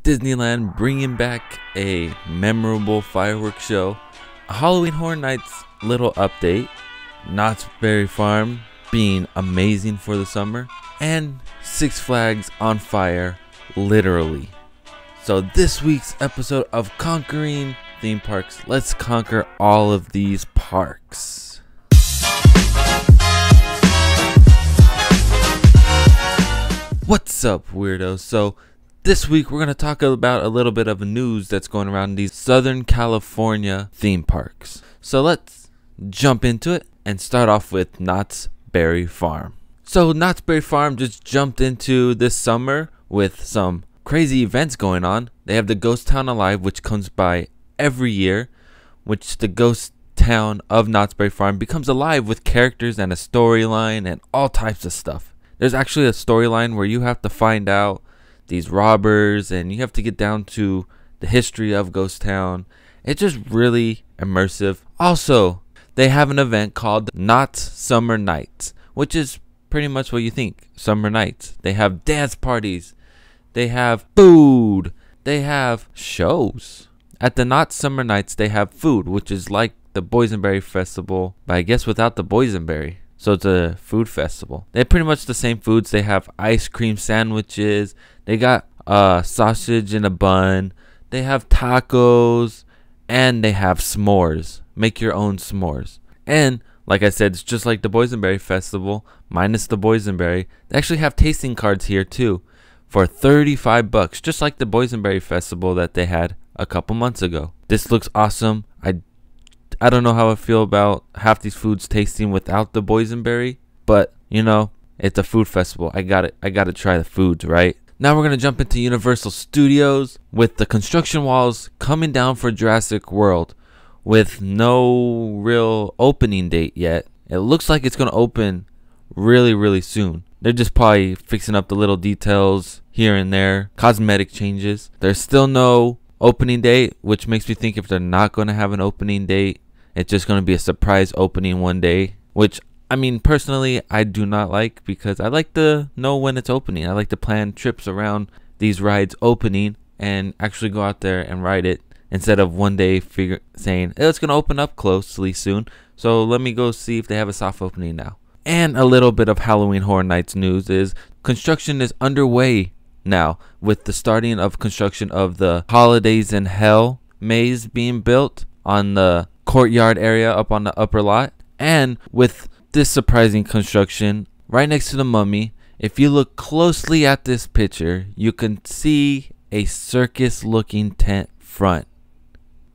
Disneyland bringing back a memorable fireworks show, a Halloween Horror Nights little update, Knott's Berry Farm being amazing for the summer, and Six Flags on fire, literally. So this week's episode of Conquering Theme Parks, let's conquer all of these parks. What's up, weirdos? So this week we're going to talk about a little bit of news that's going around these Southern California theme parks. So let's jump into it and start off with Knott's Berry Farm. So Knott's Berry Farm just jumped into this summer with some crazy events going on. They have the Ghost Town Alive, which comes by every year, which the ghost town of Knott's Berry Farm becomes alive with characters and a storyline and all types of stuff. There's actually a storyline where you have to find out these robbers and you have to get down to the history of Ghost Town. It's just really immersive. Also, they have an event called Knott's Summer Nights, which is pretty much what you think, summer nights. They have dance parties, they have food, they have shows. At the Knott's Summer Nights, they have food, which is like the Boysenberry Festival, but I guess without the boysenberry. So it's a food festival. They have pretty much the same foods. They have ice cream sandwiches. They got sausage in a bun. They have tacos. And they have s'mores. Make your own s'mores. And like I said, it's just like the Boysenberry Festival, minus the boysenberry. They actually have tasting cards here too for $35, just like the Boysenberry Festival that they had a couple months ago. This looks awesome. I don't know how I feel about half these foods tasting without the boysenberry, but you know, it's a food festival. I got to try the foods, right? Now we're going to jump into Universal Studios with the construction walls coming down for Jurassic World with no real opening date yet. It looks like it's going to open really soon. They're just probably fixing up the little details here and there, cosmetic changes. There's still no opening date, which makes me think if they're not going to have an opening date, it's just going to be a surprise opening one day, which I mean, personally, I do not like, because I like to know when it's opening. I like to plan trips around these rides opening and actually go out there and ride it instead of one day saying, hey, it's going to open up closely soon, so let me go see if they have a soft opening now. And a little bit of Halloween Horror Nights news is construction is underway now with the starting of construction of the Holidays in Hell maze being built on the courtyard area up on the upper lot. And with this surprising construction right next to the Mummy, if you look closely at this picture, you can see a circus looking tent front.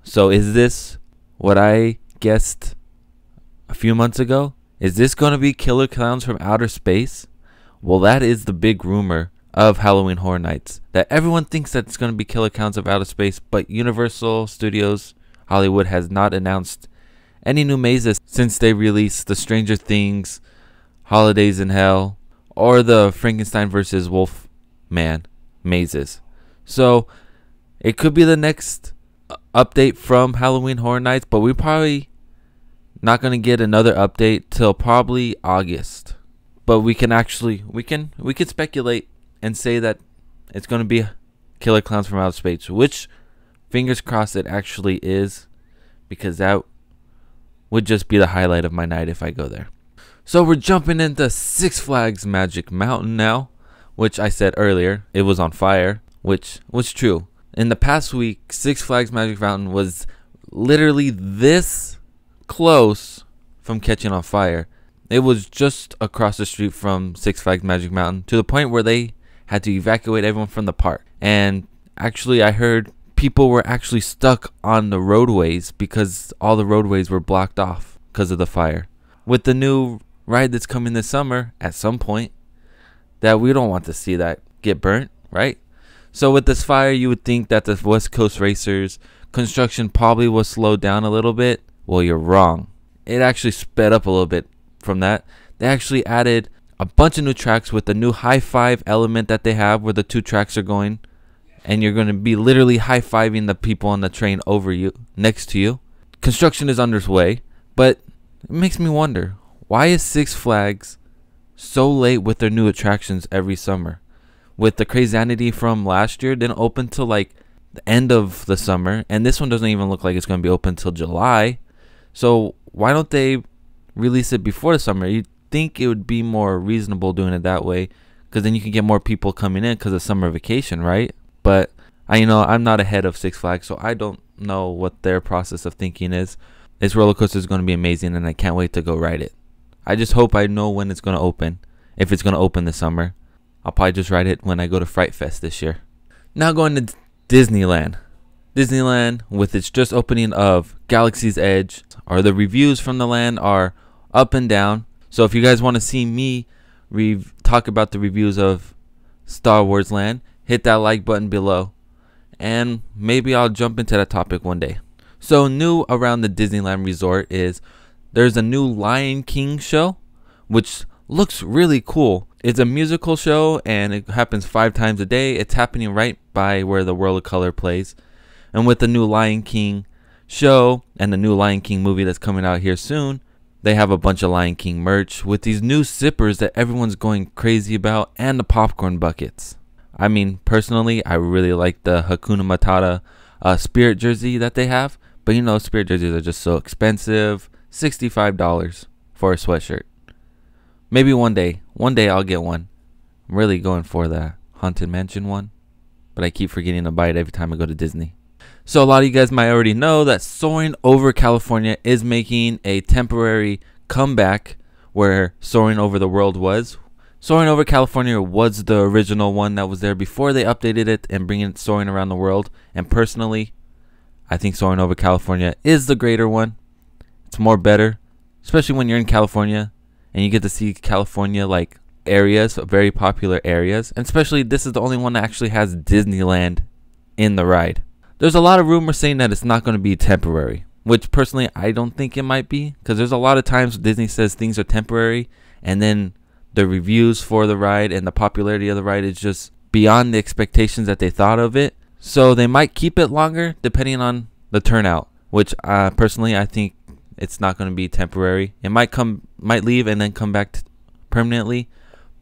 So is this what I guessed a few months ago? Is this going to be killer clowns from outer space? Well, that is the big rumor of Halloween Horror Nights, that everyone thinks that it's going to be killer clowns of outer space, but Universal Studios Hollywood has not announced any new mazes since they released the Stranger Things Holidays in Hell or the Frankenstein vs. Wolfman mazes. So it could be the next update from Halloween Horror Nights, but we're probably not going to get another update till probably August. But we can speculate and say that it's going to be killer clowns from outer space, which fingers crossed it actually is, because that would just be the highlight of my night if I go there. So we're jumping into Six Flags Magic Mountain now, which I said earlier, it was on fire, which was true. In the past week, Six Flags Magic Mountain was literally this close from catching on fire. It was just across the street from Six Flags Magic Mountain, to the point where they had to evacuate everyone from the park. And actually, I heard people were actually stuck on the roadways because all the roadways were blocked off because of the fire. With the new ride that's coming this summer, at some point, that we don't want to see that get burnt, right? So with this fire, you would think that the West Coast Racers construction probably was slowed down a little bit. Well, you're wrong. It actually sped up a little bit from that. They actually added a bunch of new tracks with the new high five element that they have, where the two tracks are going, and you're going to be literally high-fiving the people on the train over you, next to you. Construction is underway, but it makes me wonder, why is Six Flags so late with their new attractions every summer? with the Crazanity from last year didn't open till like the end of the summer, and this one doesn't even look like it's going to be open till July. So why don't they release it before the summer? You'd think it would be more reasonable doing it that way, because then you can get more people coming in because of summer vacation, right? But I'm not ahead of Six Flags, so I don't know what their process of thinking is. This roller coaster is going to be amazing, and I can't wait to go ride it. I just hope I know when it's going to open. If it's going to open this summer, I'll probably just ride it when I go to Fright Fest this year. Now going to Disneyland. Disneyland, with its just opening of Galaxy's Edge, or the reviews from the land are up and down. So if you guys want to see me talk about the reviews of Star Wars Land, hit that like button below, and maybe I'll jump into that topic one day. So new around the Disneyland Resort is there's a new Lion King show, which looks really cool. It's a musical show, and it happens 5 times a day. It's happening right by where the World of Color plays. And with the new Lion King show and the new Lion King movie that's coming out here soon, they have a bunch of Lion King merch with these new sippers that everyone's going crazy about, and the popcorn buckets. I mean, personally, I really like the Hakuna Matata Spirit jersey that they have. But Spirit jerseys are just so expensive. $65 for a sweatshirt. Maybe one day I'll get one. I'm really going for the Haunted Mansion one, but I keep forgetting to buy it every time I go to Disney. So a lot of you guys might already know that Soaring Over California is making a temporary comeback where Soaring Over the World was. Soaring Over California was the original one that was there before they updated it and bringing it Soaring Around the World. And personally, I think Soaring Over California is the greater one. It's more better, especially when you're in California and you get to see California like areas, very popular areas. And especially this is the only one that actually has Disneyland in the ride. There's a lot of rumors saying that it's not going to be temporary, which personally I don't think it might be, because there's a lot of times Disney says things are temporary and then the reviews for the ride and the popularity of the ride is just beyond the expectations that they thought of it. So they might keep it longer depending on the turnout, which personally I think it's not going to be temporary. It might leave and then come back permanently,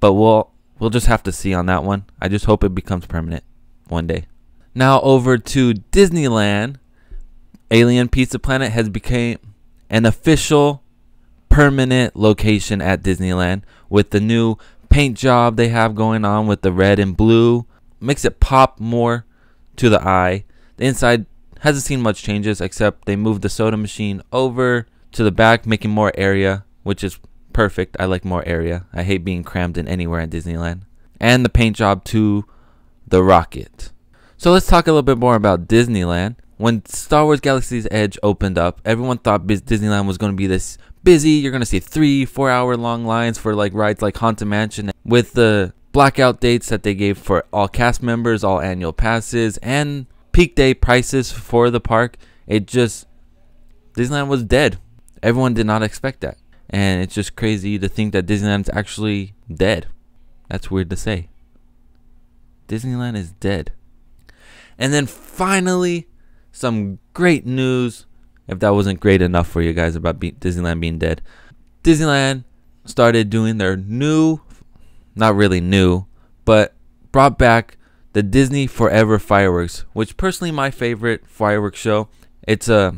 but we'll just have to see on that one. I just hope it becomes permanent one day. Now over to Disneyland. Alien Pizza Planet has become an official permanent location at Disneyland with the new paint job they have going on with the red and blue. Makes it pop more to the eye. The inside hasn't seen much changes, except they moved the soda machine over to the back, making more area, which is perfect. I like more area. I hate being crammed in anywhere at Disneyland. And the paint job to the rocket. So let's talk a little bit more about Disneyland. When Star Wars Galaxy's Edge opened up, everyone thought Disneyland was going to be this busy. You're going to see 3-4 hour long lines for like rides like Haunted Mansion. With the blackout dates that they gave for all cast members, all annual passes, and peak day prices for the park, Disneyland was dead. Everyone did not expect that. And it's just crazy to think that Disneyland's actually dead. That's weird to say. Disneyland is dead. And then finally, some great news, if that wasn't great enough for you guys about Disneyland being dead. Disneyland started doing their new, not really new, but brought back the Disney Forever fireworks, which personally my favorite fireworks show. It's a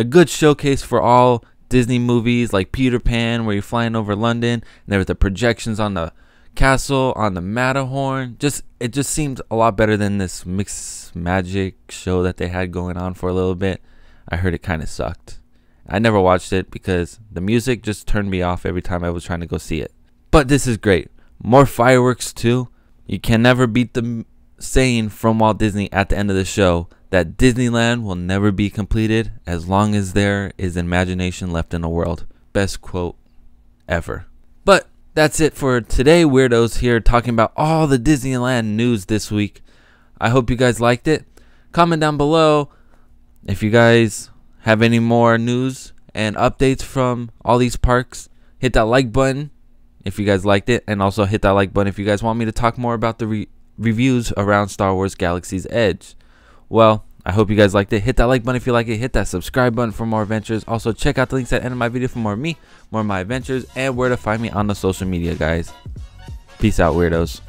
good showcase for all Disney movies like Peter Pan, where you're flying over London, and there were the projections on the castle, on the Matterhorn. It just seemed a lot better than this mixed magic show that they had going on for a little bit. I heard it kind of sucked. I never watched it because the music just turned me off every time I was trying to go see it. But this is great. More fireworks too. You can never beat the saying from Walt Disney at the end of the show that Disneyland will never be completed as long as there is imagination left in the world. Best quote ever. But that's it for today, weirdos here talking about all the Disneyland news this week. I hope you guys liked it. Comment down below if you guys have any more news and updates from all these parks. Hit that like button if you guys liked it, and also hit that like button if you guys want me to talk more about the reviews around Star Wars Galaxy's Edge. Well, I hope you guys liked it. Hit that like button if you like it. Hit that subscribe button for more adventures. Also, check out the links at the end of my video for more of me, more of my adventures, and where to find me on the social media, guys. Peace out, weirdos.